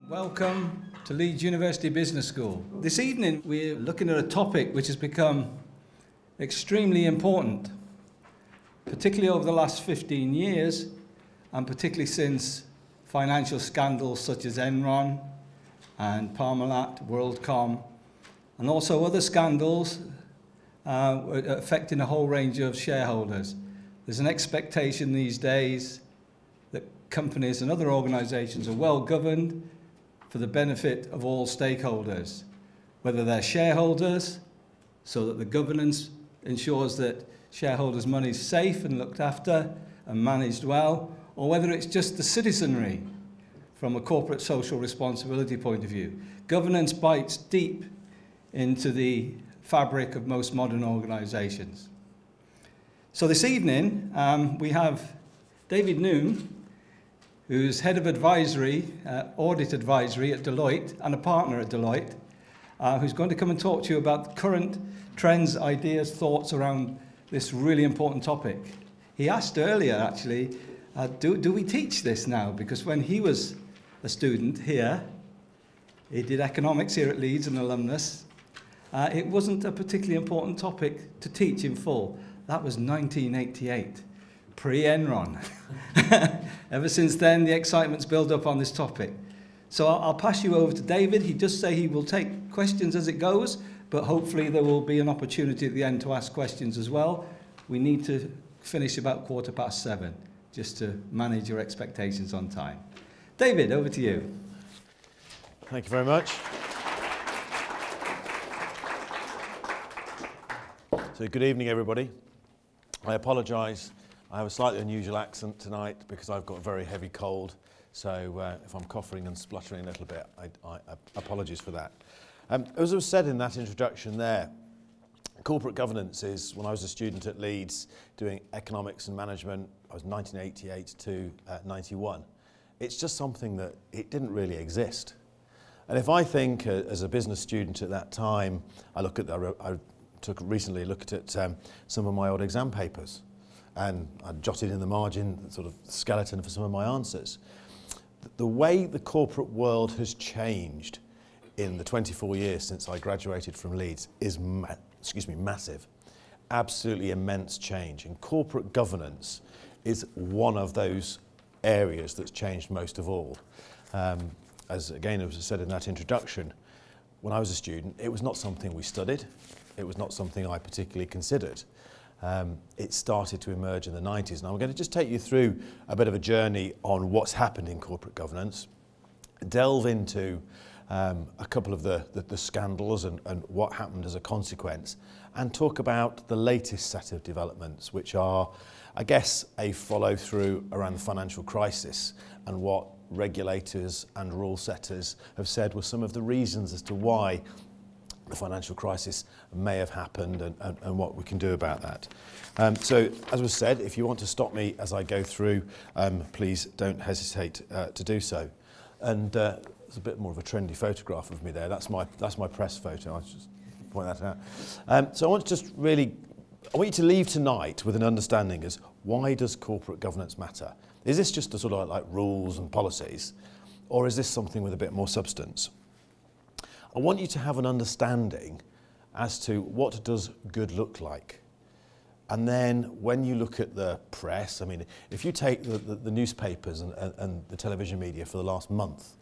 Welcome to Leeds University Business School. This evening we're looking at a topic which has become extremely important, particularly over the last 15 years and particularly since financial scandals such as Enron and Parmalat, WorldCom, and also other scandals affecting a whole range of shareholders. There's an expectation these days that companies and other organisations are well governed for the benefit of all stakeholders, whether they're shareholders, so that the governance ensures that shareholders' money is safe and looked after and managed well, or whether it's just the citizenry from a corporate social responsibility point of view. Governance bites deep into the fabric of most modern organisations. So this evening we have David Noon, who's head of advisory, audit advisory at Deloitte and a partner at Deloitte, who's going to come and talk to you about current trends, ideas, thoughts around this really important topic. He asked earlier, actually, do we teach this now? Because when he was a student here, he did economics here at Leeds, an alumnus. It wasn't a particularly important topic to teach in full. That was 1988. Pre-Enron. Ever since then, the excitement's built up on this topic. So I'll pass you over to David. He does say he will take questions as it goes, but hopefully there will be an opportunity at the end to ask questions as well. We need to finish about 7:15, just to manage your expectations on time. David, over to you. Thank you very much. So good evening, everybody. I apologise. I have a slightly unusual accent tonight because I've got a very heavy cold, so if I'm coughing and spluttering a little bit, I apologies for that. As was said in that introduction there, corporate governance is, when I was a student at Leeds doing economics and management, I was 1988 to 91, it's just something that it didn't really exist. And if I think as a business student at that time, I took recently a look at some of my old exam papers, and I jotted in the margin sort of skeleton for some of my answers. The way the corporate world has changed in the 24 years since I graduated from Leeds is massive. Absolutely immense change. And corporate governance is one of those areas that's changed most of all. As again, as was said in that introduction, when I was a student, it was not something we studied. It was not something I particularly considered. It started to emerge in the 90s. Now I'm going to just take you through a bit of a journey on what's happened in corporate governance, delve into a couple of the scandals and what happened as a consequence, and talk about the latest set of developments, which are, I guess, a follow-through around the financial crisis and what regulators and rule setters have said were some of the reasons as to why the financial crisis may have happened and what we can do about that. So, as was said, if you want to stop me as I go through, please don't hesitate to do so. And it's a bit more of a trendy photograph of me there. That's my press photo. I'll just point that out. So I want you to leave tonight with an understanding as why does corporate governance matter? Is this just a sort of like rules and policies, or is this something with a bit more substance? I want you to have an understanding as to what does good look like. And then when you look at the press, I mean, if you take the newspapers and the television media for the last month,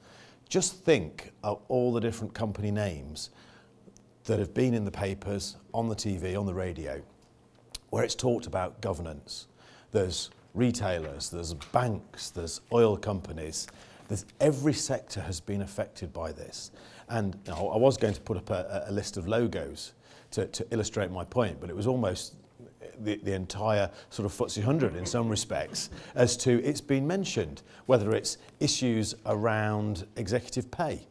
just think of all the different company names that have been in the papers, on the TV, on the radio, where it's talked about governance. There's retailers, there's banks, there's oil companies. Every sector has been affected by this. And you know, I was going to put up a list of logos to illustrate my point, but it was almost the entire sort of FTSE 100 in some respects as to it's been mentioned, whether it's issues around executive pay,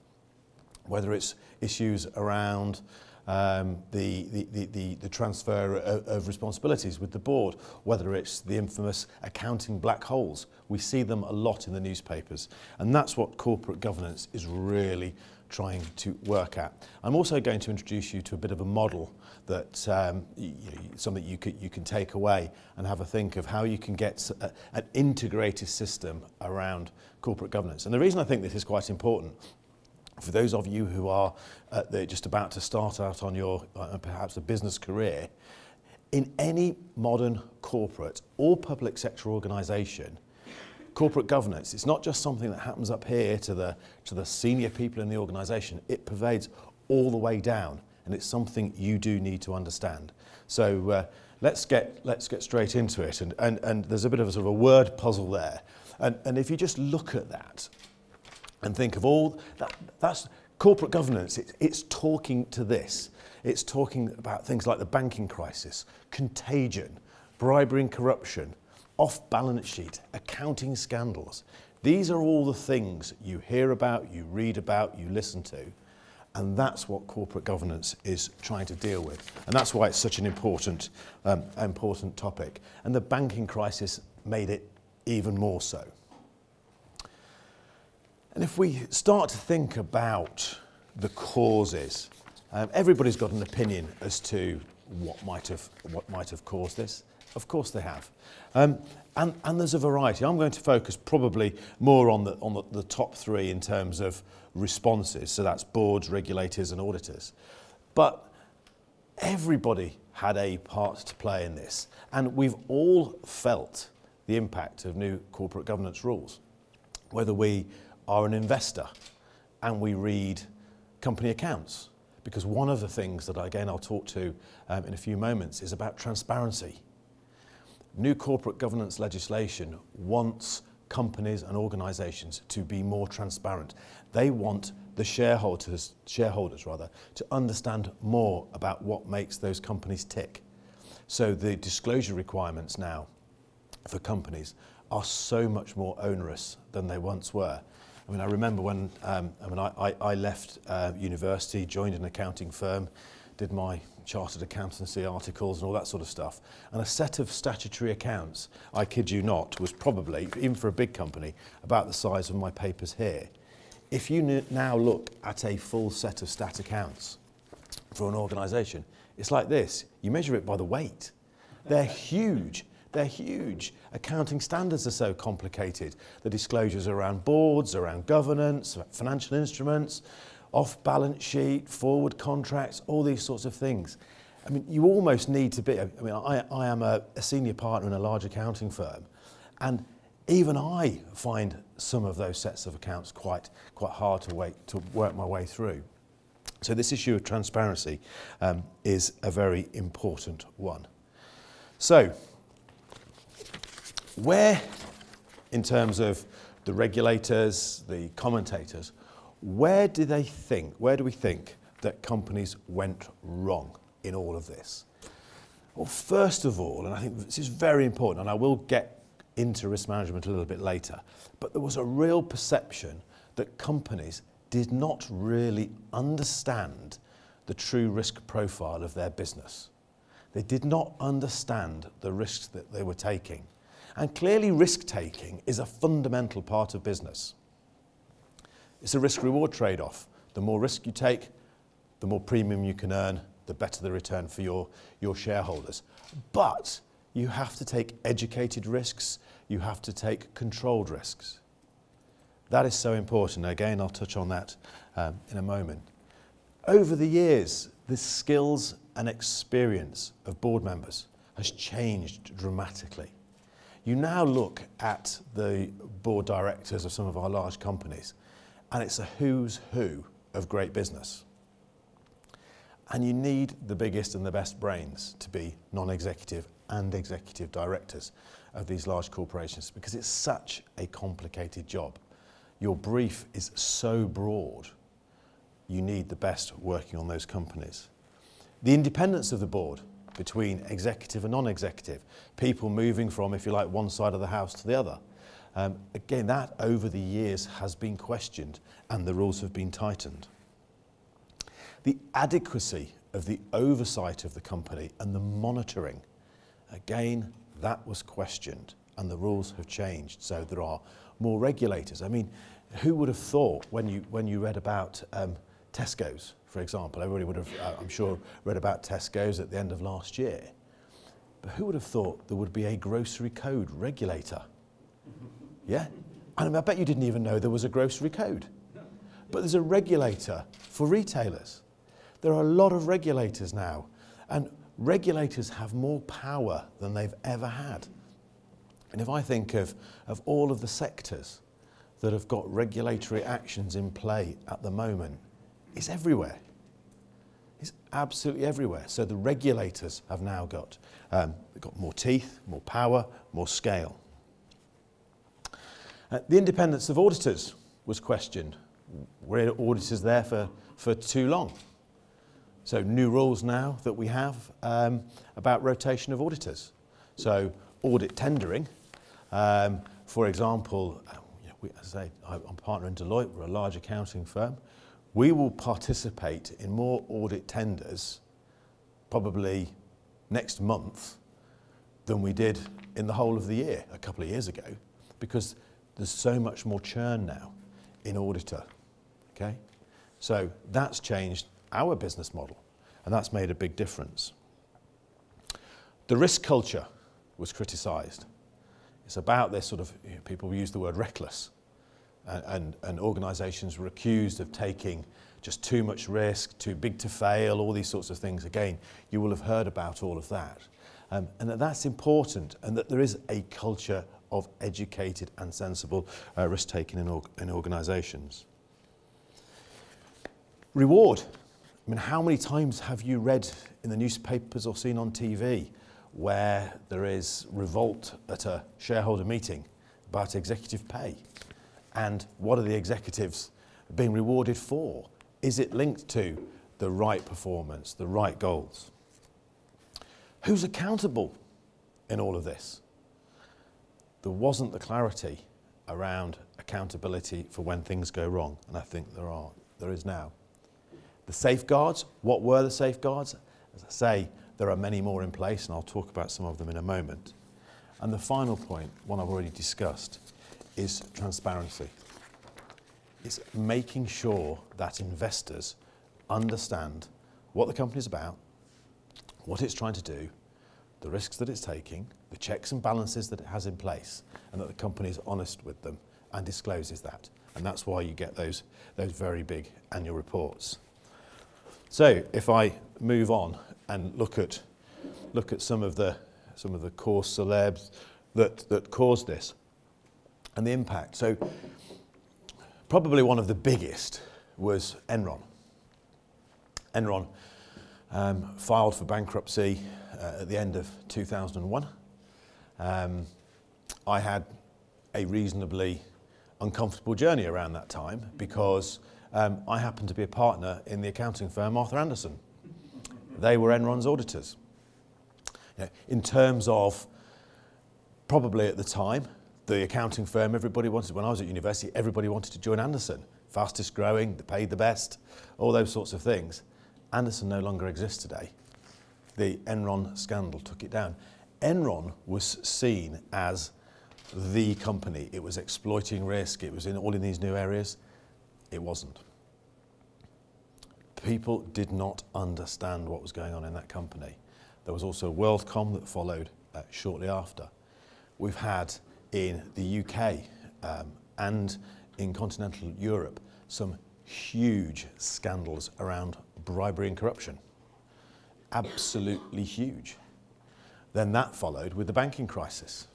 whether it's issues around the transfer of responsibilities with the board, whether it's the infamous accounting black holes. We see them a lot in the newspapers, and that's what corporate governance is really trying to work at. I'm also going to introduce you to a bit of a model that something you can take away and have a think of how you can get an integrated system around corporate governance. And the reason I think this is quite important For those of you who are just about to start out on your perhaps a business career, in any modern corporate or public sector organisation, corporate governance, it's not just something that happens up here to the senior people in the organisation. It pervades all the way down, and it's something you do need to understand. So let's get straight into it. And there's a bit of a sort of a word puzzle there. And if you just look at that and think of all that's corporate governance. It's talking to this. It's talking about things like the banking crisis, contagion, bribery and corruption, off-balance sheet, accounting scandals. These are all the things you hear about, you read about, you listen to, and that's what corporate governance is trying to deal with. And that's why it's such an important topic. And the banking crisis made it even more so. And if we start to think about the causes, everybody's got an opinion as to what might have caused this. Of course they have. And there's a variety. I'm going to focus probably more on the top three in terms of responses. So that's boards, regulators and auditors. But everybody had a part to play in this. And we've all felt the impact of new corporate governance rules. Whether we are an investor and we read company accounts. Because one of the things that, again, I'll talk to in a few moments is about transparency. New corporate governance legislation wants companies and organisations to be more transparent. They want the shareholders to understand more about what makes those companies tick. So the disclosure requirements now for companies are so much more onerous than they once were. I mean, I remember when I left university, joined an accounting firm, did my chartered accountancy articles and all that sort of stuff. And a set of statutory accounts, I kid you not, was probably, even for a big company, about the size of my papers here. If you now look at a full set of stat accounts for an organisation, it's like this. You measure it by the weight. They're huge. They're huge. Accounting standards are so complicated. The disclosures around boards, around governance, financial instruments, off-balance sheet, forward contracts, all these sorts of things. I mean, you almost need to be, I am a senior partner in a large accounting firm, and even I find some of those sets of accounts quite hard to work my way through. So this issue of transparency is a very important one. So, where, in terms of the regulators, the commentators, where do we think that companies went wrong in all of this? Well, first of all, and I think this is very important, and I will get into risk management a little bit later, but there was a real perception that companies did not really understand the true risk profile of their business. They did not understand the risks that they were taking. And clearly risk-taking is a fundamental part of business. It's a risk-reward trade-off. The more risk you take, the more premium you can earn, the better the return for your shareholders. But you have to take educated risks, you have to take controlled risks. That is so important. Again, I'll touch on that in a moment. Over the years, the skills and experience of board members has changed dramatically. You now look at the board directors of some of our large companies, and it's a who's who of great business. And you need the biggest and the best brains to be non-executive and executive directors of these large corporations, because it's such a complicated job. Your brief is so broad. You need the best working on those companies. The independence of the board between executive and non-executive, people moving from, if you like, one side of the house to the other. Again, that over the years has been questioned and the rules have been tightened. The adequacy of the oversight of the company and the monitoring, again, that was questioned and the rules have changed, so there are more regulators. I mean, who would have thought when you read about Tesco's, for example, everybody would have, I'm sure, read about Tesco's at the end of last year. But who would have thought there would be a grocery code regulator? Yeah? And I bet you didn't even know there was a grocery code. but there's a regulator for retailers. There are a lot of regulators now, and regulators have more power than they've ever had. And if I think of all of the sectors that have got regulatory actions in play at the moment, it's everywhere. It's absolutely everywhere. So the regulators have now got more teeth, more power, more scale. The independence of auditors was questioned. Were auditors there for too long? So new rules now that we have about rotation of auditors. So audit tendering, for example, as I say, I'm a partner in Deloitte, we're a large accounting firm. We will participate in more audit tenders probably next month than we did in the whole of the year a couple of years ago, because there's so much more churn now in auditor, okay? So that's changed our business model, and that's made a big difference. The risk culture was criticised. It's about this sort of, people use the word reckless, and organisations were accused of taking just too much risk, too big to fail, all these sorts of things. Again, you will have heard about all of that. And that's important, and that there is a culture of educated and sensible risk-taking in organisations. Reward. I mean, how many times have you read in the newspapers or seen on TV where there is revolt at a shareholder meeting about executive pay? And what are the executives being rewarded for? Is it linked to the right performance, the right goals? Who's accountable in all of this? There wasn't the clarity around accountability for when things go wrong, and I think there is now. The safeguards, what were the safeguards? As I say, there are many more in place, and I'll talk about some of them in a moment. And the final point, one I've already discussed, is transparency. It's making sure that investors understand what the company's about, what it's trying to do, the risks that it's taking, the checks and balances that it has in place, and that the company is honest with them and discloses that. And that's why you get those very big annual reports. So if I move on and look at some of the core celebs that caused this and the impact. So probably one of the biggest was Enron. Enron filed for bankruptcy at the end of 2001. I had a reasonably uncomfortable journey around that time because I happened to be a partner in the accounting firm Arthur Andersen. They were Enron's auditors. In terms of, probably at the time, the accounting firm everybody wanted, when I was at university, everybody wanted to join Andersen. Fastest growing, they paid the best, all those sorts of things. Andersen no longer exists today. The Enron scandal took it down. Enron was seen as the company. It was exploiting risk. It was all in these new areas. It wasn't. People did not understand what was going on in that company. There was also WorldCom that followed shortly after. We've had in the UK and in continental Europe some huge scandals around bribery and corruption. Absolutely huge. Then that followed with the banking crisis.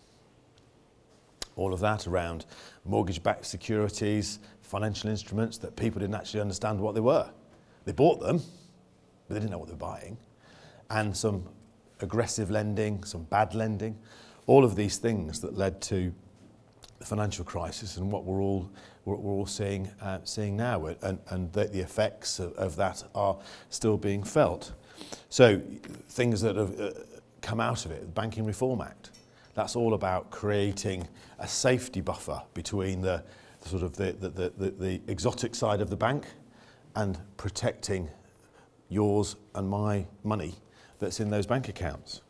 All of that around mortgage-backed securities, financial instruments that people didn't actually understand what they were. They bought them, but they didn't know what they were buying. And some aggressive lending, some bad lending, all of these things that led to the financial crisis and what we're all seeing now, and the effects of that are still being felt. So things that have come out of it, the Banking Reform Act, that's all about creating a safety buffer between the exotic side of the bank and protecting yours and my money that's in those bank accounts.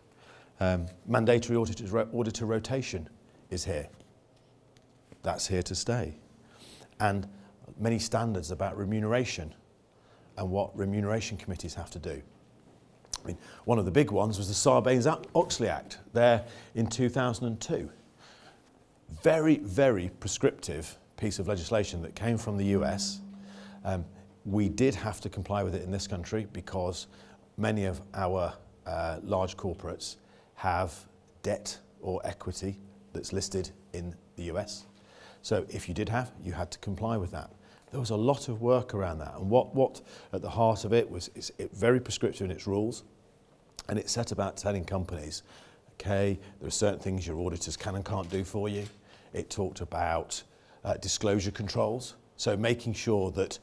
Mandatory auditor rotation is here. That's here to stay. And many standards about remuneration and what remuneration committees have to do. I mean, one of the big ones was the Sarbanes-Oxley Act there in 2002. Very, very prescriptive piece of legislation that came from the US We did have to comply with it in this country because many of our large corporates have debt or equity that's listed in the US. So if you did have, you had to comply with that. There was a lot of work around that, and what at the heart of it was it very prescriptive in its rules, and it set about telling companies, okay, there are certain things your auditors can and can't do for you. It talked about disclosure controls, so making sure that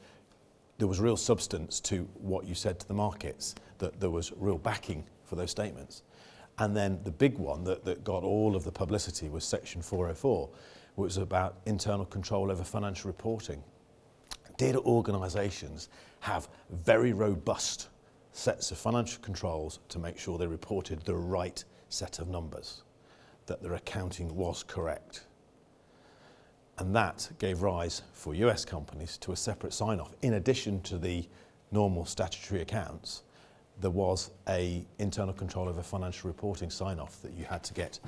there was real substance to what you said to the markets, that there was real backing for those statements. And then the big one that got all of the publicity was Section 404, which was about internal control over financial reporting. Did organisations have very robust sets of financial controls to make sure they reported the right set of numbers, that their accounting was correct? And that gave rise for US companies to a separate sign-off. In addition to the normal statutory accounts, there was an internal control over financial reporting sign-off that you had to get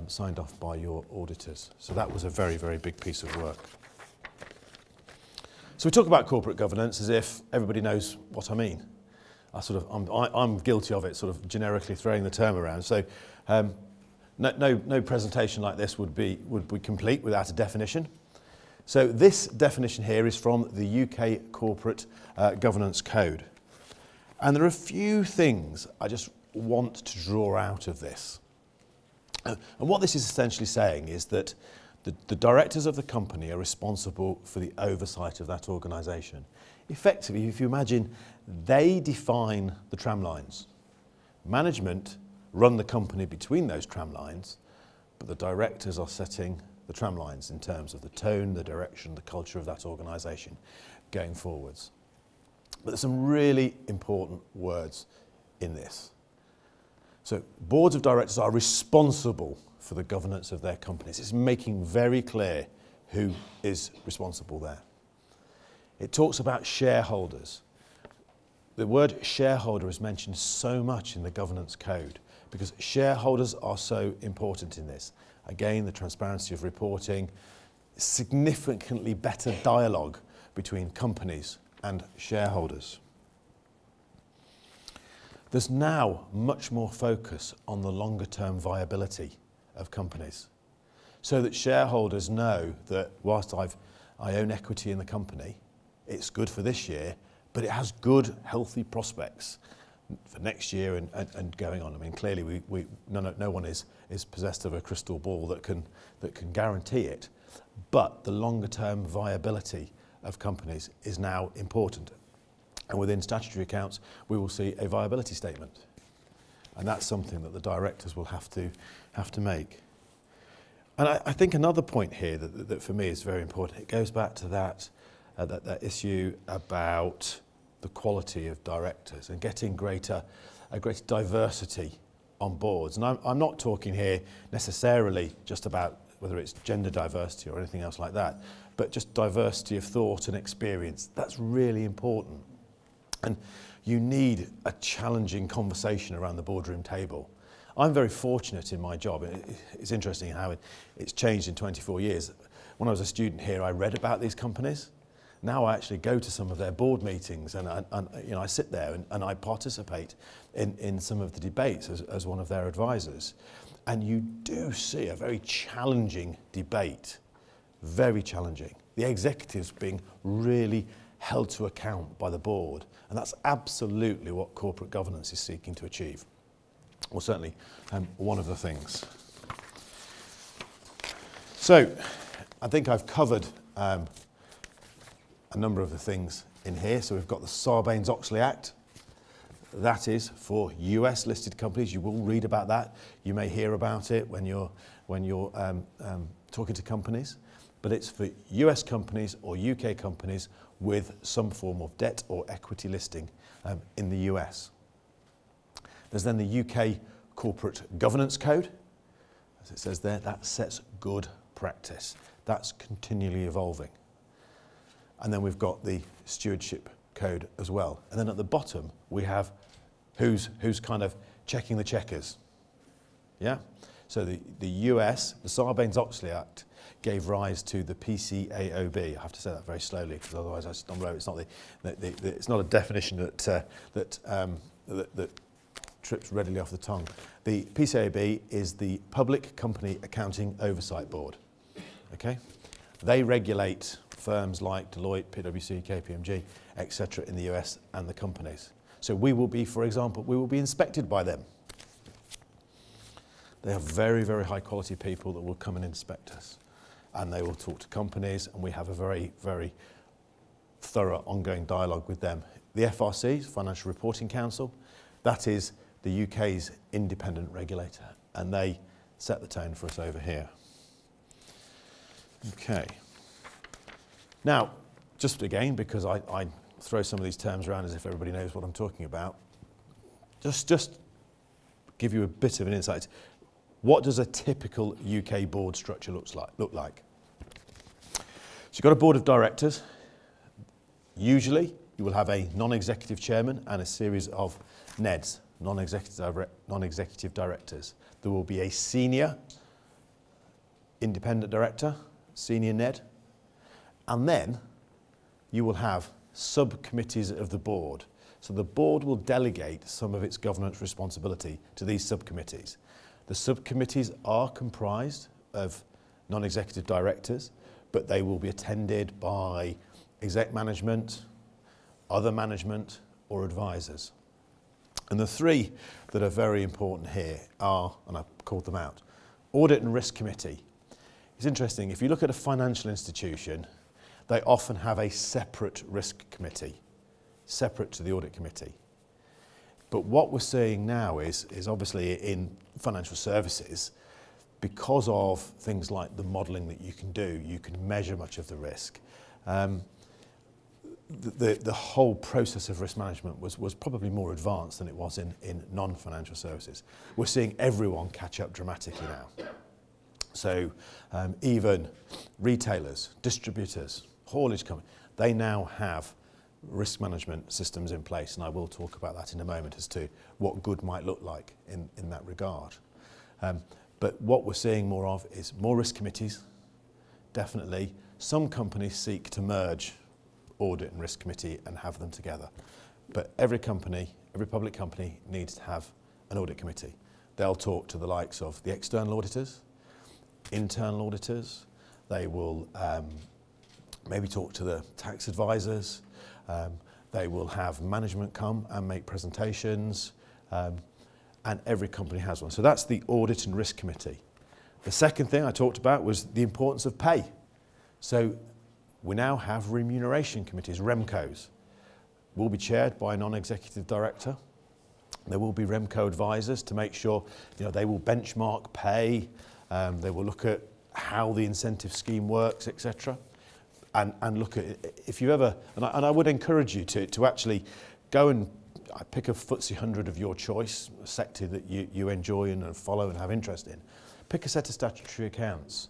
signed off by your auditors. So that was a very, very big piece of work. So we talk about corporate governance as if everybody knows what I mean. I'm guilty of it, sort of generically throwing the term around. So no presentation like this would be complete without a definition. So this definition here is from the UK Corporate Governance Code. And there are a few things I just want to draw out of this. And what this is essentially saying is that the directors of the company are responsible for the oversight of that organisation. Effectively, if you imagine, they define the tram lines. Management run the company between those tram lines, but the directors are setting the tram lines in terms of the tone, the direction, the culture of that organisation going forwards. But there's some really important words in this. So boards of directors are responsible for the governance of their companies. It's making very clear who is responsible there. It talks about shareholders. The word shareholder is mentioned so much in the governance code because shareholders are so important in this. Again, the transparency of reporting, significantly better dialogue between companies and shareholders. There's now much more focus on the longer term viability of companies so that shareholders know that whilst I own equity in the company, it's good for this year, but it has good, healthy prospects for next year and going on. I mean, clearly no one is possessed of a crystal ball that can guarantee it, but the longer term viability of companies is now important. And within statutory accounts, we will see a viability statement. And that's something that the directors will have to make. And I think another point here that for me is very important, it goes back to that issue about the quality of directors and getting a greater diversity on boards. And I'm not talking here necessarily just about whether it's gender diversity or anything else like that, but just diversity of thought and experience. That's really important. And you need a challenging conversation around the boardroom table. I'm very fortunate in my job. It's interesting how it's changed in 24 years. When I was a student here, I read about these companies. Now I actually go to some of their board meetings and I sit there and I participate in some of the debates as one of their advisors. And you do see a very challenging debate, very challenging. The executives being really held to account by the board. And that's absolutely what corporate governance is seeking to achieve. Well, certainly one of the things. So I think I've covered a number of the things in here. So we've got the Sarbanes-Oxley Act. That is for US listed companies. You will read about that. You may hear about it when you're talking to companies. But it's for US companies or UK companies with some form of debt or equity listing in the US. There's then the UK Corporate Governance Code. As it says there, that sets good practice. That's continually evolving. And then we've got the Stewardship Code as well. And then at the bottom, we have who's kind of checking the checkers. Yeah? So the US, the Sarbanes-Oxley Act, gave rise to the PCAOB. I have to say that very slowly because otherwise I stumble over. It's not it's not a definition that trips readily off the tongue. The PCAOB is the Public Company Accounting Oversight Board. Okay, they regulate firms like Deloitte, PwC, KPMG, etc. in the US and the companies. So we will be, for example, we will be inspected by them. They are very, very high quality people that will come and inspect us. And they will talk to companies, and we have a very, very thorough ongoing dialogue with them. The FRC, Financial Reporting Council, that is the UK's independent regulator, and they set the tone for us over here. Okay. Now, just again, because I throw some of these terms around as if everybody knows what I'm talking about, just give you a bit of an insight. What does a typical UK board structure look like? So you've got a board of directors. Usually, you will have a non-executive chairman and a series of NEDs, non-executive directors. There will be a senior independent director, senior NED, and then you will have subcommittees of the board. So the board will delegate some of its governance responsibility to these subcommittees. The subcommittees are comprised of non-executive directors, but they will be attended by exec management, other management, or advisors. And the three that are very important here are, and I've called them out, Audit and Risk Committee. It's interesting, if you look at a financial institution, they often have a separate risk committee, separate to the audit committee. But what we're seeing now is obviously in financial services, because of things like the modelling that you can do, you can measure much of the risk. The whole process of risk management was probably more advanced than it was in non-financial services. We're seeing everyone catch up dramatically now. So even retailers, distributors, haulage companies, they now have risk management systems in place, and I will talk about that in a moment as to what good might look like in that regard. But what we're seeing more of is more risk committees, definitely. Some companies seek to merge audit and risk committee and have them together. But every company, every public company needs to have an audit committee. They'll talk to the likes of the external auditors, internal auditors. They will maybe talk to the tax advisors. They will have management come and make presentations, and every company has one. So that's the Audit and Risk Committee. The second thing I talked about was the importance of pay. So we now have remuneration committees, REMCOs. Will be chaired by a non-executive director. There will be REMCO advisors to make sure they will benchmark pay, they will look at how the incentive scheme works, etc. And look at it. If you ever, and I would encourage you to actually go and pick a FTSE 100 of your choice, a sector that you enjoy and follow and have interest in. Pick a set of statutory accounts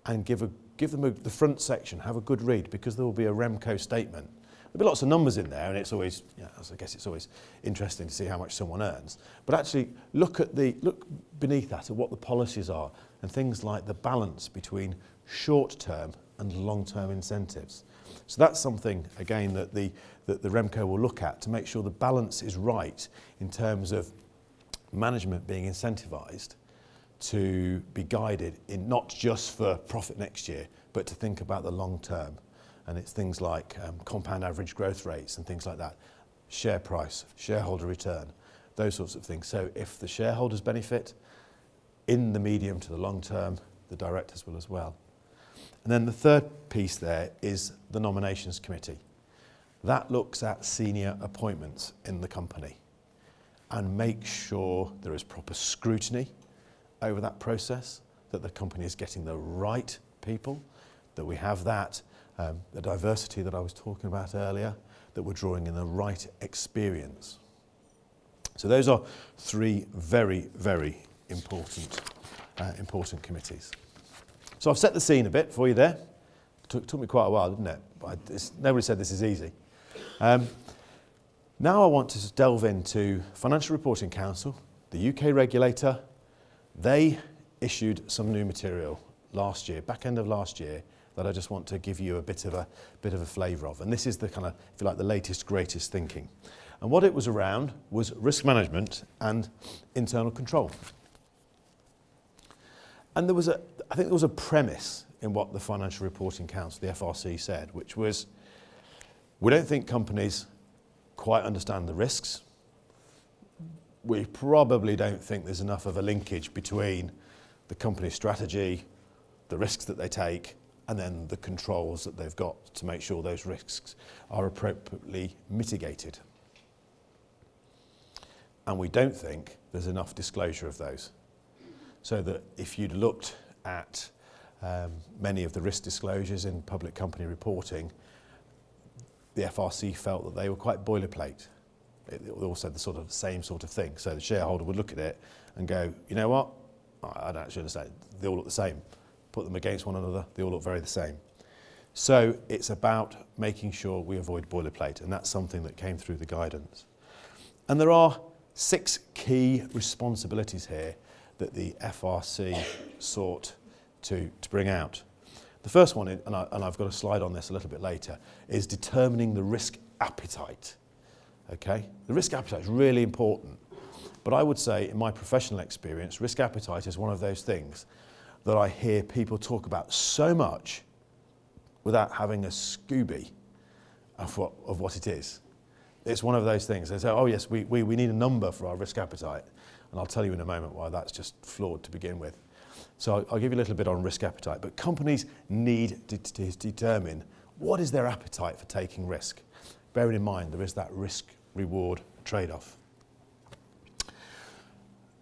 and give them the front section, have a good read, because there will be a REMCO statement. There'll be lots of numbers in there, and it's always, I guess it's always interesting to see how much someone earns. But actually look beneath that at what the policies are, and things like the balance between short-term and long-term incentives. So that's something, again, that the REMCO will look at to make sure the balance is right in terms of management being incentivised to be guided in not just for profit next year, but to think about the long term. And it's things like compound average growth rates and things like that, share price, shareholder return, those sorts of things. So if the shareholders benefit in the medium to the long term, the directors will as well. And then the third piece there is the nominations committee. That looks at senior appointments in the company and makes sure there is proper scrutiny over that process, that the company is getting the right people, that we have that, the diversity that I was talking about earlier, that we're drawing in the right experience. So those are three very, very important committees. So I've set the scene a bit for you there. Took me quite a while, didn't it? But nobody said this is easy. Now I want to delve into Financial Reporting Council, the UK regulator. They issued some new material last year, back end of last year, that I just want to give you a bit of a flavour of. And this is the kind of, if you like, the latest, greatest thinking. And what it was around was risk management and internal control. And I think there was a premise in what the Financial Reporting Council, the FRC, said, which was, we don't think companies quite understand the risks. We probably don't think there's enough of a linkage between the company's strategy, the risks that they take, and then the controls that they've got to make sure those risks are appropriately mitigated. And we don't think there's enough disclosure of those. So that if you'd looked at many of the risk disclosures in public company reporting, the FRC felt that they were quite boilerplate. It all said the same sort of thing. So the shareholder would look at it and go, you know what? I don't actually understand. They all look the same. Put them against one another, they all look very the same. So it's about making sure we avoid boilerplate, and that's something that came through the guidance. And there are 6 key responsibilities here that the FRC sought to bring out. The first one, and I've got a slide on this a little bit later, is determining the risk appetite. Okay? The risk appetite is really important. But I would say, in my professional experience, risk appetite is one of those things that I hear people talk about so much without having a Scooby of what it is. It's one of those things. They say, oh yes, we need a number for our risk appetite. And I'll tell you in a moment why that's just flawed to begin with. So I'll give you a little bit on risk appetite. But companies need to determine what is their appetite for taking risk. Bearing in mind there is that risk-reward trade-off.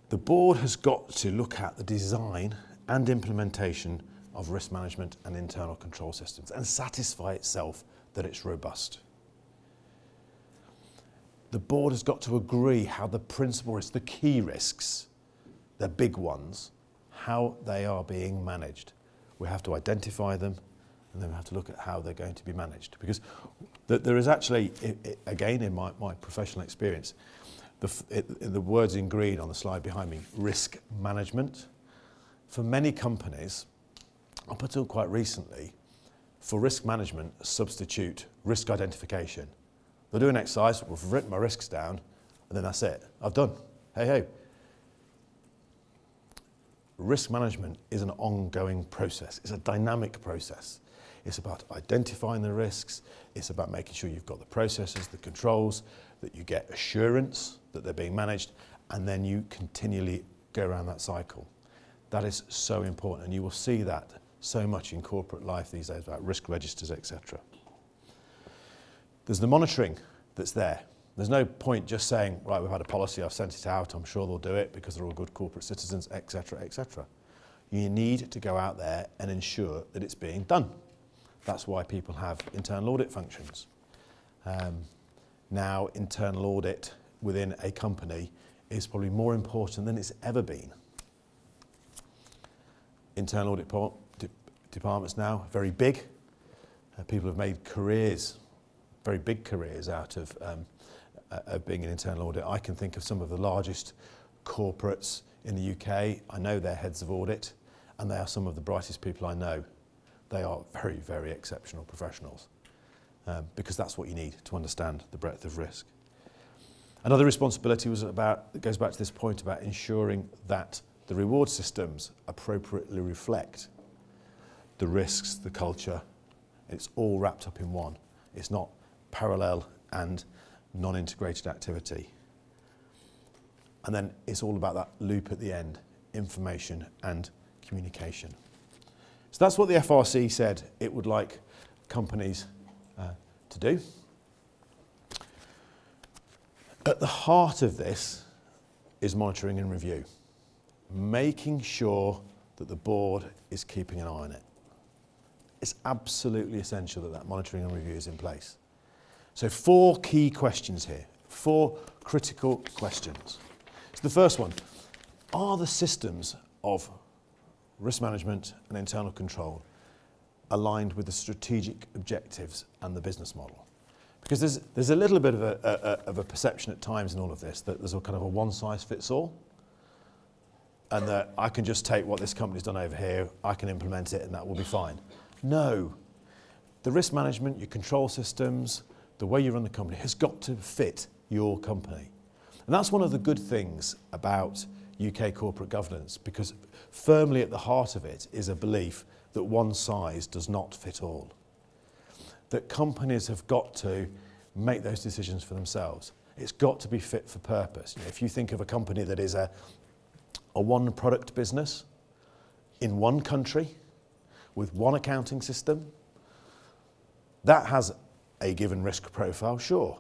The board has got to look at the design and implementation of risk management and internal control systems and satisfy itself that it's robust. The board has got to agree how the principal risks, the key risks, the big ones, how they are being managed. We have to identify them, and then we have to look at how they're going to be managed. Because there is actually, again in my professional experience, the words in green on the slide behind me, risk management. For many companies, up until quite recently, for risk management, substitute risk identification. They'll do an exercise, well, I've written my risks down, and then that's it. I've done. Hey, hey. Risk management is an ongoing process. It's a dynamic process. It's about identifying the risks. It's about making sure you've got the processes, the controls, that you get assurance that they're being managed, and then you continually go around that cycle. That is so important, and you will see that so much in corporate life these days about risk registers, etc. There's the monitoring that's there. There's no point just saying, right, we've had a policy, I've sent it out, I'm sure they'll do it because they're all good corporate citizens, etc., etc. You need to go out there and ensure that it's being done. That's why people have internal audit functions. Now, internal audit within a company is probably more important than it's ever been. Internal audit departments now, very big. People have made careers, very big careers out of being an internal audit. I can think of some of the largest corporates in the UK. I know their heads of audit, and they are some of the brightest people I know. They are very, very exceptional professionals because that's what you need to understand the breadth of risk. Another responsibility was about, it goes back to this point about ensuring that the reward systems appropriately reflect the risks, the culture. It's all wrapped up in one. It's not parallel and non-integrated activity. And then it's all about that loop at the end, information and communication. So that's what the FRC said it would like companies to do. At the heart of this is monitoring and review, making sure that the board is keeping an eye on it. It's absolutely essential that that monitoring and review is in place. So 4 key questions here, 4 critical questions. So the first one, are the systems of risk management and internal control aligned with the strategic objectives and the business model? Because there's a little bit of a perception at times in all of this that there's a kind of a one-size-fits-all. and that I can just take what this company's done over here, I can implement it and that will be fine. No. The risk management, your control systems, the way you run the company has got to fit your company. And that's one of the good things about UK corporate governance, because firmly at the heart of it is a belief that one size does not fit all. That companies have got to make those decisions for themselves. It's got to be fit for purpose. You know, if you think of a company that is a one product business in one country with one accounting system, that has a given risk profile, sure.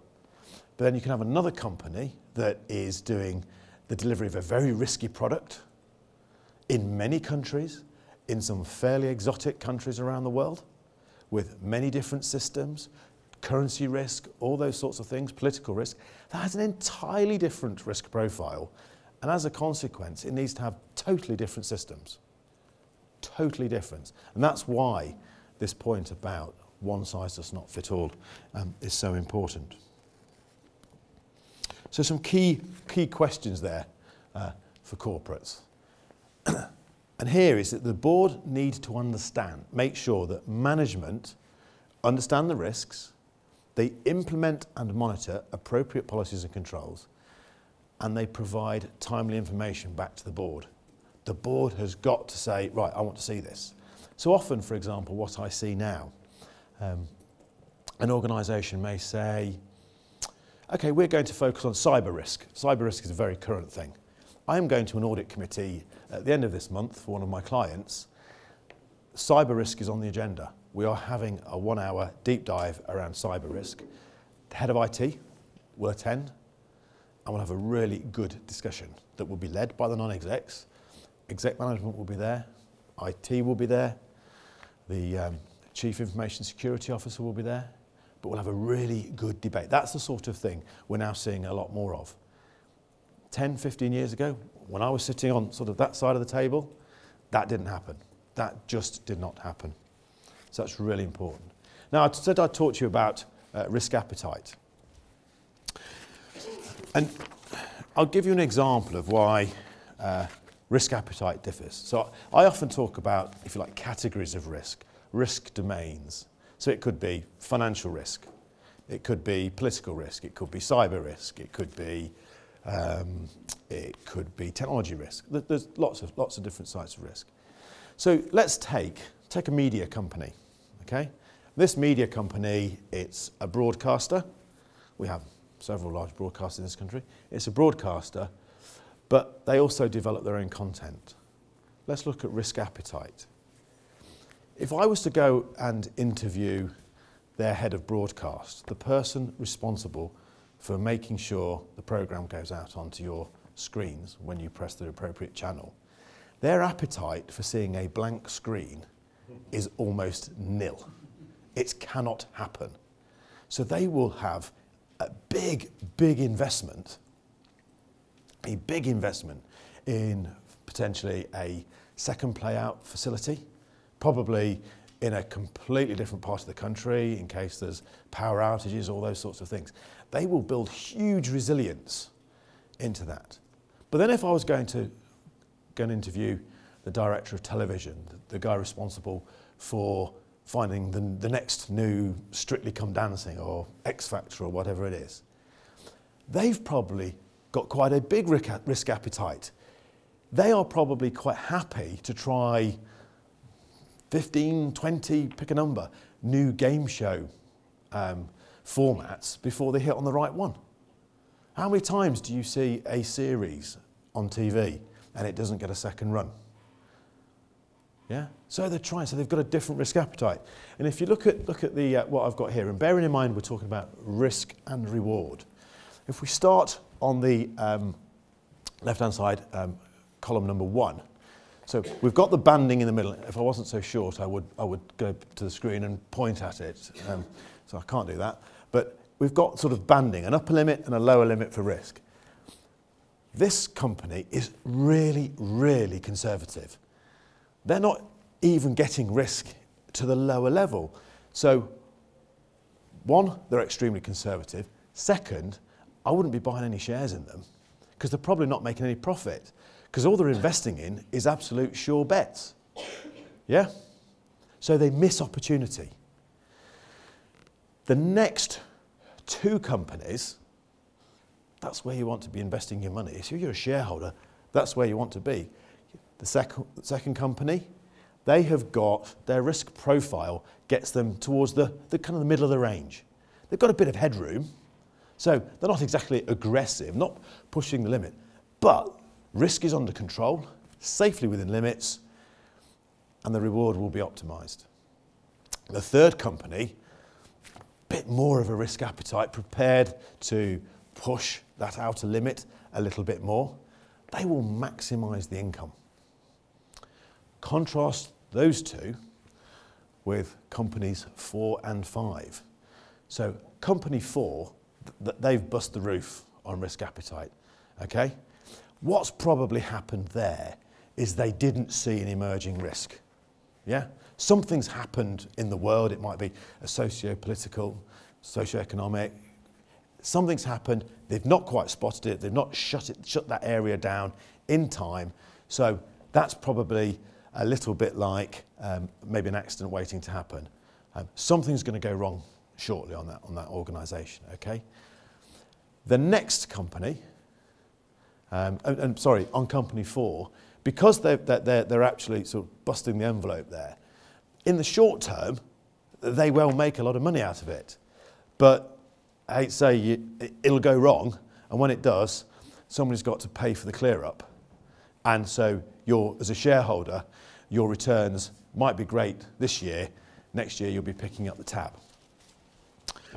But then you can have another company that is doing the delivery of a very risky product in many countries, in some fairly exotic countries around the world, with many different systems, currency risk, all those sorts of things, political risk. That has an entirely different risk profile. And as a consequence, it needs to have totally different systems. Totally different. And that's why this point about one size does not fit all is so important. So some key questions there for corporates. And here is that the board needs to understand, make sure that management understand the risks, they implement and monitor appropriate policies and controls, and they provide timely information back to the board. The board has got to say, right, I want to see this. So often, for example, what I see now, an organisation may say, okay, we're going to focus on cyber risk. Cyber risk is a very current thing. I'm going to an audit committee at the end of this month for one of my clients. Cyber risk is on the agenda. We are having a 1-hour deep dive around cyber risk. The head of IT will attend and we'll have a really good discussion that will be led by the non-execs. Exec management will be there, IT will be there, the Chief Information Security Officer will be there, but we'll have a really good debate. That's the sort of thing we're now seeing a lot more of. 10, 15 years ago, when I was sitting on sort of that side of the table, that didn't happen. That just did not happen. So that's really important. Now, I said I'd talk to you about risk appetite. And I'll give you an example of why risk appetite differs. So I often talk about, if you like, categories of risk domains. So it could be financial risk, it could be political risk, it could be cyber risk, it could be technology risk. There's lots of different types of risk. So let's take a media company, okay? This media company, it's a broadcaster. We have several large broadcasters in this country. It's a broadcaster, but they also develop their own content. Let's look at risk appetite. If I was to go and interview their head of broadcast, the person responsible for making sure the programme goes out onto your screens when you press the appropriate channel, their appetite for seeing a blank screen is almost nil. It cannot happen. So they will have a big investment in potentially a second play-out facility, probably in a completely different part of the country in case there's power outages, all those sorts of things. They will build huge resilience into that. But then if I was going to go and interview the director of television, the guy responsible for finding the next new Strictly Come Dancing or X Factor or whatever it is, they've probably got quite a big risk appetite. They are probably quite happy to try 15, 20, pick a number, new game show formats before they hit on the right one. How many times do you see a series on TV and it doesn't get a second run? Yeah? So they're trying, so they've got a different risk appetite. And if you look at the what I've got here, and bearing in mind we're talking about risk and reward, if we start on the left-hand side, column number 1, so we've got the banding in the middle. If I wasn't so short, I would go to the screen and point at it. So I can't do that. But we've got sort of banding, an upper limit and a lower limit for risk. This company is really, really conservative. They're not even getting risk to the lower level. So, one, they're extremely conservative. Second, I wouldn't be buying any shares in them because they're probably not making any profit. because all they're investing in is absolute sure bets. Yeah? So they miss opportunity. The next two companies, that's where you want to be investing your money. So if you're a shareholder, that's where you want to be. The second company, they have got, their risk profile gets them towards the kind of the middle of the range. They've got a bit of headroom, so they're not exactly aggressive, not pushing the limit, but risk is under control, safely within limits, and the reward will be optimised. The third company, a bit more of a risk appetite, prepared to push that outer limit a little bit more, they will maximise the income. Contrast those two with companies 4 and 5. So company 4, they've bust the roof on risk appetite, okay? What's probably happened there is they didn't see an emerging risk, yeah? Something's happened in the world, it might be a socio-political, socio-economic, something's happened, they've not quite spotted it, they've not shut that area down in time, so that's probably a little bit like maybe an accident waiting to happen. Something's going to go wrong shortly on that organisation, okay? The next company, on company 4, because they're actually sort of busting the envelope there, in the short term, they will make a lot of money out of it. But I hate to say, it'll go wrong, and when it does, somebody's got to pay for the clear-up. And so as a shareholder, your returns might be great this year, next year you'll be picking up the tab.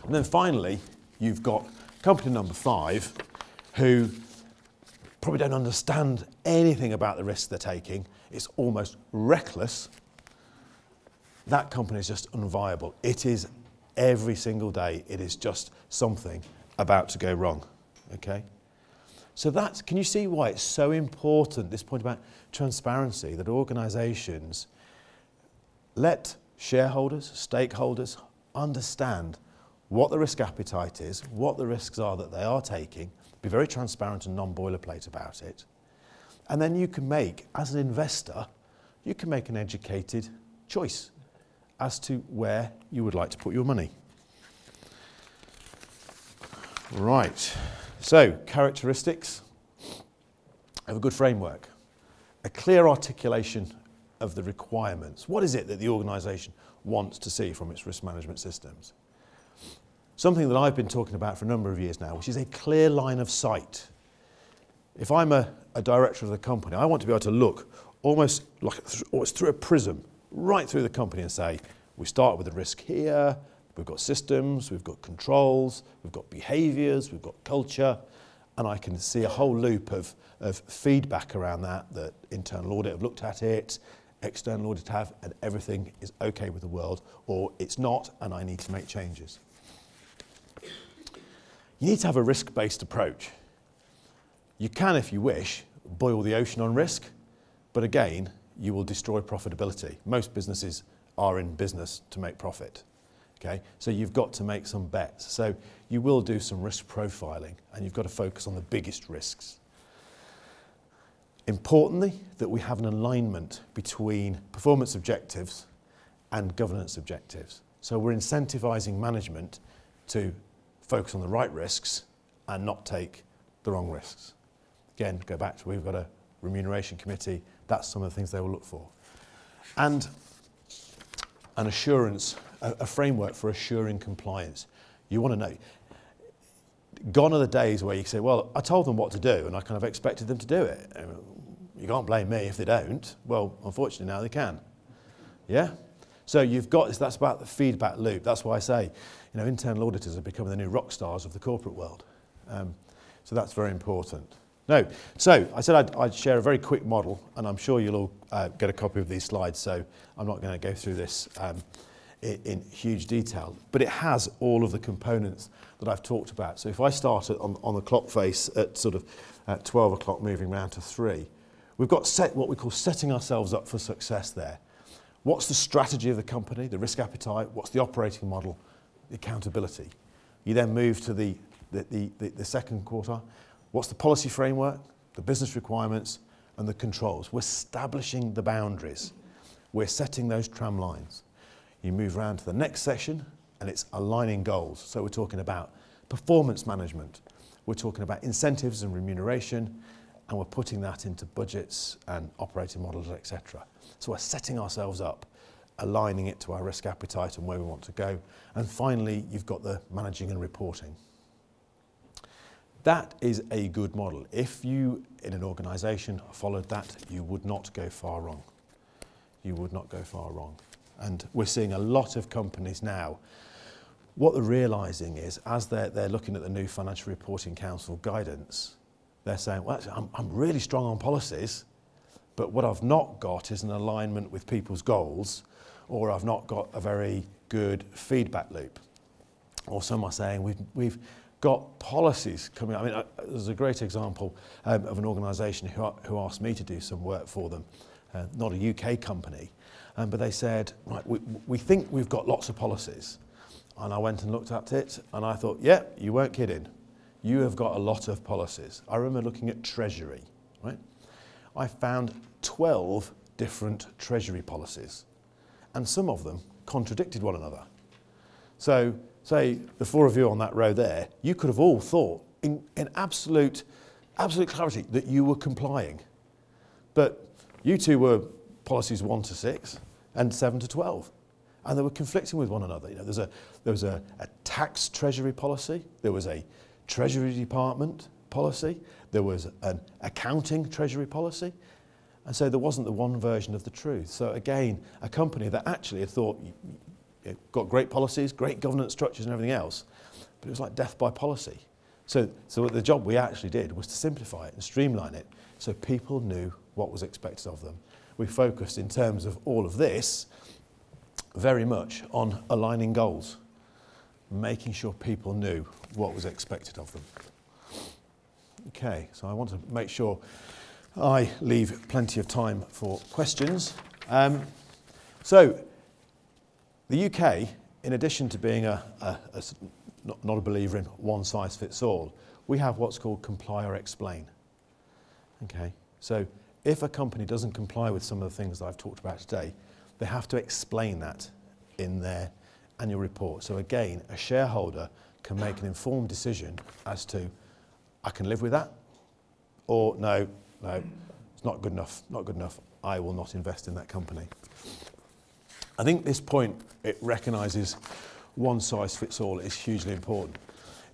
And then finally, you've got company number 5, who probably don't understand anything about the risks they're taking. It's almost reckless. That company is just unviable. It is every single day, it is just something about to go wrong, okay? So can you see why it's so important, this point about transparency, that organisations let shareholders, stakeholders understand what the risk appetite is, what the risks are that they are taking, be very transparent and non-boilerplate about it. And then you can make, as an investor, you can make an educated choice as to where you would like to put your money. Right. So, characteristics of a good framework. A clear articulation of the requirements. What is it that the organisation wants to see from its risk management systems? Something that I've been talking about for a number of years now, which is a clear line of sight. If I'm a director of the company, I want to be able to look almost through a prism, right through the company and say, we start with the risk here, we've got systems, we've got controls, we've got behaviours, we've got culture, and I can see a whole loop of feedback around that internal audit have looked at it, external audit have, and everything is okay with the world, or it's not, and I need to make changes. You need to have a risk-based approach. You can, if you wish, boil the ocean on risk, but again, you will destroy profitability. Most businesses are in business to make profit. Okay? So you've got to make some bets. So you will do some risk profiling, and you've got to focus on the biggest risks. Importantly, that we have an alignment between performance objectives and governance objectives. So we're incentivising management to focus on the right risks and not take the wrong risks. Again, go back to we've got a remuneration committee. That's some of the things they will look for. And an assurance, a framework for assuring compliance. You want to know. Gone are the days where you say, well, I told them what to do and I kind of expected them to do it. You can't blame me if they don't. Well, unfortunately now they can. Yeah? So you've got this, that's about the feedback loop. That's why I say, internal auditors are becoming the new rock stars of the corporate world. So that's very important. No, so I said I'd share a very quick model, and I'm sure you'll all get a copy of these slides, so I'm not going to go through this in huge detail. But it has all of the components that I've talked about. So if I start on the clock face at sort of 12 o'clock moving round to 3, we've got what we call setting ourselves up for success there. What's the strategy of the company, the risk appetite, what's the operating model, the accountability. You then move to the second quarter. What's the policy framework, the business requirements, and the controls. We're establishing the boundaries. We're setting those tram lines. You move around to the next section and it's aligning goals. So we're talking about performance management. We're talking about incentives and remuneration, and we're putting that into budgets and operating models, etc. So we're setting ourselves up, aligning it to our risk appetite and where we want to go. And finally, you've got the managing and reporting. That is a good model. If you, in an organisation, followed that, you would not go far wrong. You would not go far wrong. And we're seeing a lot of companies now, what they're realising is, as they're looking at the new Financial Reporting Council guidance, they're saying, well, actually, I'm really strong on policies, but what I've not got is an alignment with people's goals, or I've not got a very good feedback loop. Or some are saying, we've got policies coming. I mean, there's a great example of an organisation who asked me to do some work for them, not a UK company, but they said, right, we think we've got lots of policies. And I went and looked at it and I thought, yeah, you weren't kidding. You have got a lot of policies. I remember looking at Treasury, right? I found 12 different Treasury policies, and some of them contradicted one another. So, say the four of you on that row there, you could have all thought in absolute clarity that you were complying. But you two were policies 1 to 6 and 7 to 12. And they were conflicting with one another. You know, there was a tax treasury policy, there was a Treasury Department policy, there was an accounting treasury policy, and so there wasn't the one version of the truth. So again, a company that actually had thought, got great policies, great governance structures and everything else, but it was like death by policy. So the job we actually did was to simplify it and streamline it so people knew what was expected of them. We focused in terms of all of this very much on aligning goals, making sure people knew what was expected of them. Okay, so I want to make sure I leave plenty of time for questions. So the UK, in addition to being not a believer in one size fits all, we have what's called comply or explain. Okay, so if a company doesn't comply with some of the things that I've talked about today, they have to explain that in their annual report. So again, a shareholder can make an informed decision as to, I can live with that, or no, it's not good enough, I will not invest in that company. I think this point, it recognises one size fits all is hugely important.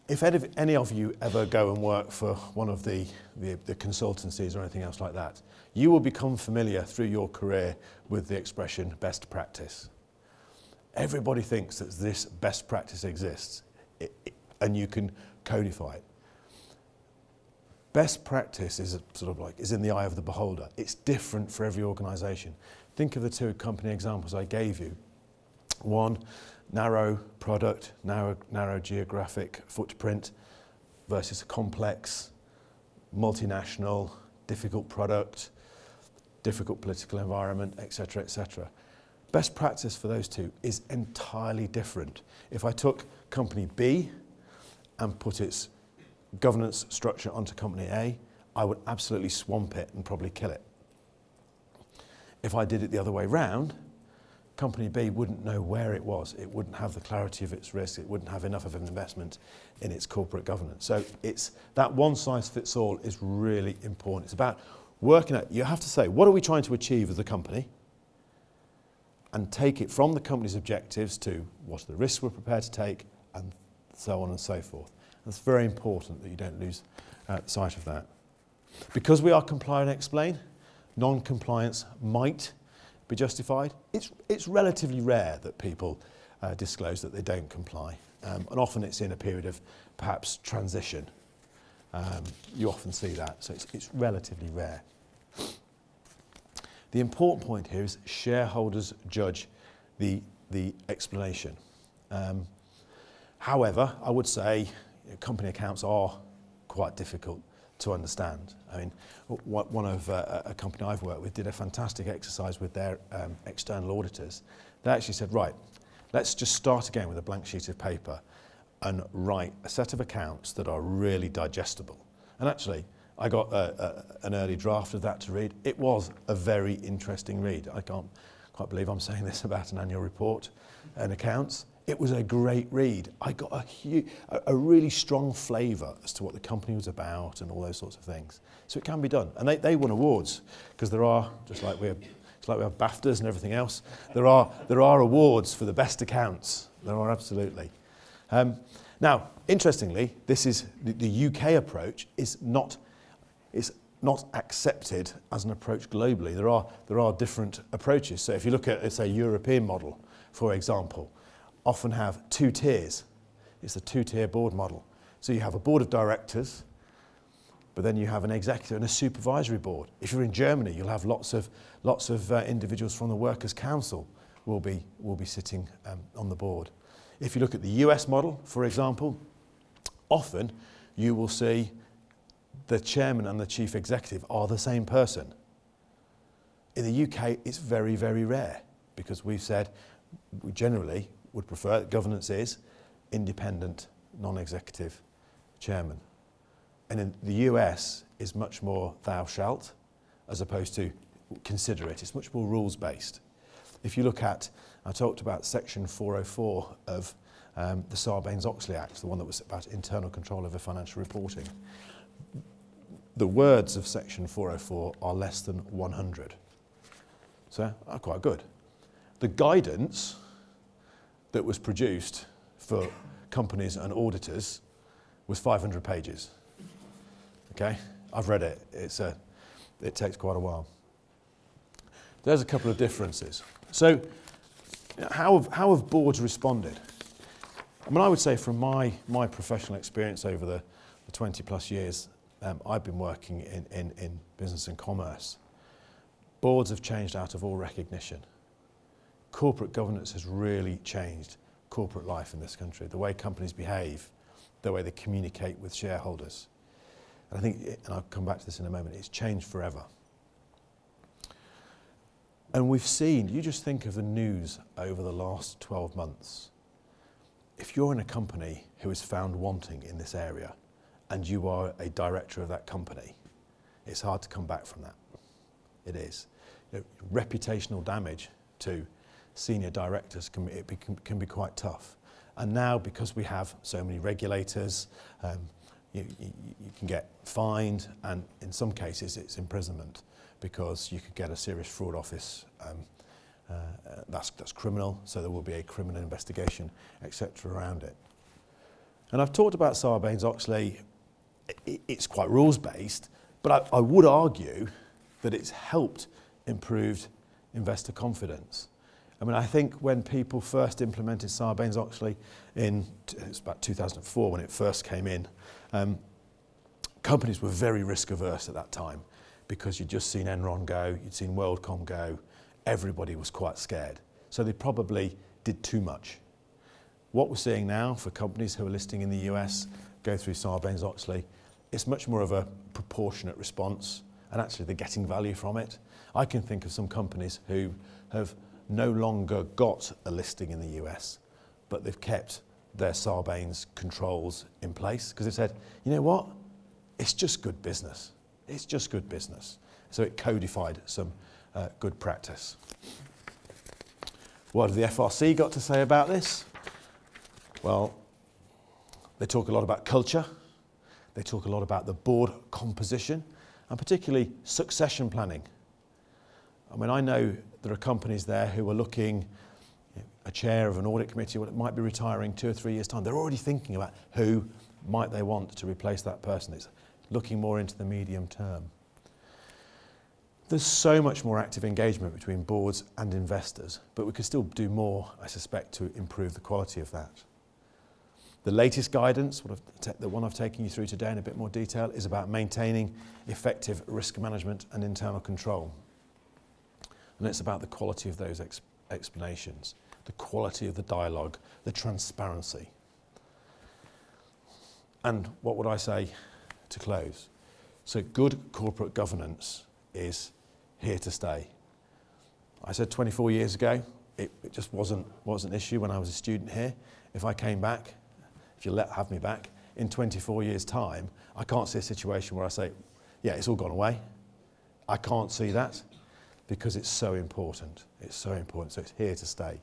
If any of you ever go and work for one of the consultancies or anything else like that, you will become familiar through your career with the expression best practice. Everybody thinks that this best practice exists and you can codify it. Best practice is is in the eye of the beholder. It's different for every organisation. Think of the two company examples I gave you. One, narrow product, narrow geographic footprint versus a complex, multinational, difficult product, difficult political environment, etc., etc. Best practice for those two is entirely different. If I took company B and put its governance structure onto company A, I would absolutely swamp it and probably kill it. If I did it the other way round, company B wouldn't know where it was. It wouldn't have the clarity of its risk. It wouldn't have enough of an investment in its corporate governance. So it's that one size fits all is really important. It's about working out, you have to say, what are we trying to achieve as a company? And take it from the company's objectives to what are the risks we're prepared to take, and so on and so forth. And it's very important that you don't lose sight of that. Because we are comply and explain, non-compliance might be justified. It's relatively rare that people disclose that they don't comply. And often it's in a period of perhaps transition. You often see that, so it's relatively rare. The important point here is shareholders judge the explanation. However, I would say company accounts are quite difficult to understand. I mean, one of a company I've worked with did a fantastic exercise with their external auditors. They actually said, right, let's just start again with a blank sheet of paper and write a set of accounts that are really digestible. And actually, I got an early draft of that to read. It was a very interesting read. I can't quite believe I'm saying this about an annual report and accounts. It was a great read. I got a really strong flavour as to what the company was about and all those sorts of things. So it can be done. And they won awards, because there are, just like we have BAFTAs and everything else, there are awards for the best accounts. There are, absolutely. Now, interestingly, this is the UK approach is not accepted as an approach globally. There are different approaches. So if you look at, let's say, European model, for example, often have 2 tiers. It's the 2-tier board model. So you have a board of directors, but then you have an executive and a supervisory board. If you're in Germany, you'll have lots of individuals from the Workers' Council will be sitting on the board. If you look at the US model, for example, often you will see the chairman and the chief executive are the same person. In the UK, it's very, very rare, because we've said we generally would prefer that governance is independent, non-executive chairman. And in the US is much more thou shalt, as opposed to consider it. It's much more rules-based. If you look at, I talked about section 404 of the Sarbanes-Oxley Act, the one that was about internal control over financial reporting. The words of section 404 are less than 100. So, are quite good. The guidance that was produced for companies and auditors was 500 pages. Okay, I've read it. It takes quite a while. There's a couple of differences. So, how have boards responded? I mean, I would say from my professional experience over the 20 plus years I've been working in business and commerce, boards have changed out of all recognition. Corporate governance has really changed corporate life in this country, the way companies behave, the way they communicate with shareholders. And I think, and I'll come back to this in a moment, it's changed forever. And we've seen, you just think of the news over the last 12 months. If you're in a company who is found wanting in this area and you are a director of that company, it's hard to come back from that. It is. You know, reputational damage to senior directors can be quite tough. And now, because we have so many regulators, you can get fined, and in some cases it's imprisonment, because you could get a serious fraud office. That's criminal, so there will be a criminal investigation, etc. around it. And I've talked about Sarbanes-Oxley. It's quite rules-based, but I would argue that it's helped improve investor confidence. I mean, I think when people first implemented Sarbanes-Oxley it's about 2004 when it first came in, companies were very risk-averse at that time, because you'd just seen Enron go, you'd seen WorldCom go, everybody was quite scared. So they probably did too much. What we're seeing now for companies who are listing in the US, go through Sarbanes-Oxley, it's much more of a proportionate response, and actually they're getting value from it. I can think of some companies who have no longer got a listing in the US, but they've kept their Sarbanes controls in place, because they said, you know what, it's just good business. It's just good business. So it codified some good practice. What have the FRC got to say about this? Well, they talk a lot about culture. They talk a lot about the board composition, and particularly succession planning. I mean, I know there are companies there who are looking, a chair of an audit committee might be retiring 2 or 3 years' time. They're already thinking about who might they want to replace that person. It's looking more into the medium term. There's so much more active engagement between boards and investors, but we could still do more, I suspect, to improve the quality of that. The latest guidance, the one I've taken you through today in a bit more detail, is about maintaining effective risk management and internal control. And it's about the quality of those explanations, the quality of the dialogue, the transparency. And what would I say to close? So good corporate governance is here to stay. I said 24 years ago, it just wasn't an issue when I was a student here. If I came back, if you have me back, in 24 years' time, I can't see a situation where I say, yeah, it's all gone away. I can't see that because it's so important. It's so important, so it's here to stay.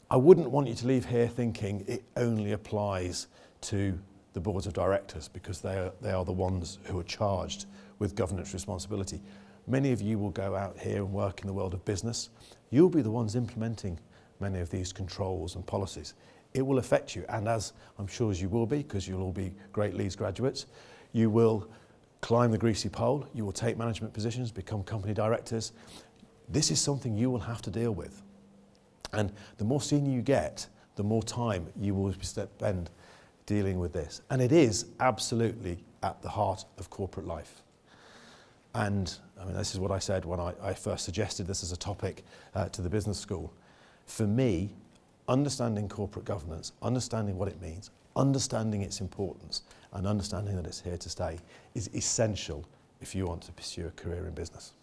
I wouldn't want you to leave here thinking it only applies to the boards of directors because they are the ones who are charged with governance responsibility. Many of you will go out here and work in the world of business. You'll be the ones implementing many of these controls and policies. It will affect you, and as I'm sure as you will be, because you'll all be great Leeds graduates, you will climb the greasy pole, you will take management positions, become company directors. This is something you will have to deal with. And the more senior you get, the more time you will spend dealing with this. And it is absolutely at the heart of corporate life. And I mean, this is what I said when I first suggested this as a topic to the business school. For me, understanding corporate governance, understanding what it means, understanding its importance, and understanding that it's here to stay is essential if you want to pursue a career in business.